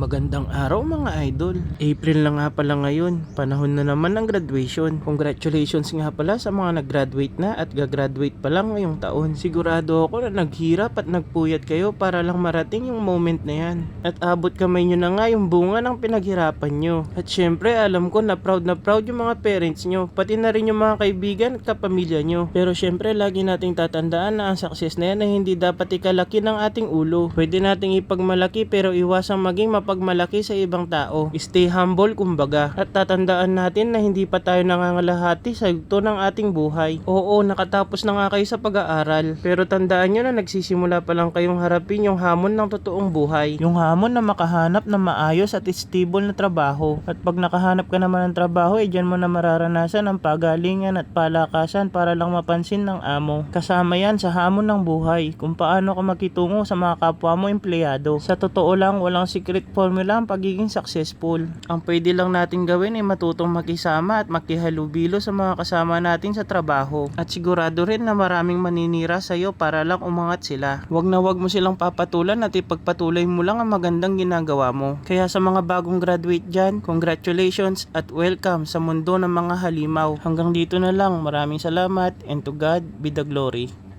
Magandang araw mga idol. April na nga pala ngayon. Panahon na naman ng graduation. Congratulations nga pala sa mga nag-graduate na at gagraduate pa lang ngayong taon. Sigurado ako na naghirap at nagpuyat kayo para lang marating yung moment na yan. At abot kamay nyo na nga yung bunga ng pinaghirapan nyo. At syempre alam ko na proud yung mga parents nyo. Pati na rin yung mga kaibigan at kapamilya nyo. Pero syempre lagi nating tatandaan na ang success na yan ay hindi dapat ikalaki ng ating ulo. Pwede nating ipagmalaki pero iwasang maging mapagmalaki sa ibang tao. Stay humble kumbaga. At tatandaan natin na hindi pa tayo nangangalahati sa yugto ng ating buhay. Oo, nakatapos na nga kayo sa pag-aaral. Pero tandaan nyo na nagsisimula pa lang kayong harapin yung hamon ng totoong buhay. Yung hamon na makahanap ng maayos at stable na trabaho. At pag nakahanap ka naman ng trabaho, dyan mo na mararanasan ang pagalingan at palakasan para lang mapansin ng amo. Kasama yan sa hamon ng buhay kung paano ka makitungo sa mga kapwa mo empleyado. Sa totoo lang, walang secret formula ang pagiging successful. Ang pwede lang natin gawin ay matutong makisama at makihalubilo sa mga kasama natin sa trabaho. At sigurado rin na maraming maninira sa iyo para lang umangat sila. Wag na wag mo silang papatulan at ipagpatuloy mo lang ang magandang ginagawa mo. Kaya sa mga bagong graduate dyan, congratulations at welcome sa mundo ng mga halimaw. Hanggang dito na lang. Maraming salamat and to God be the glory.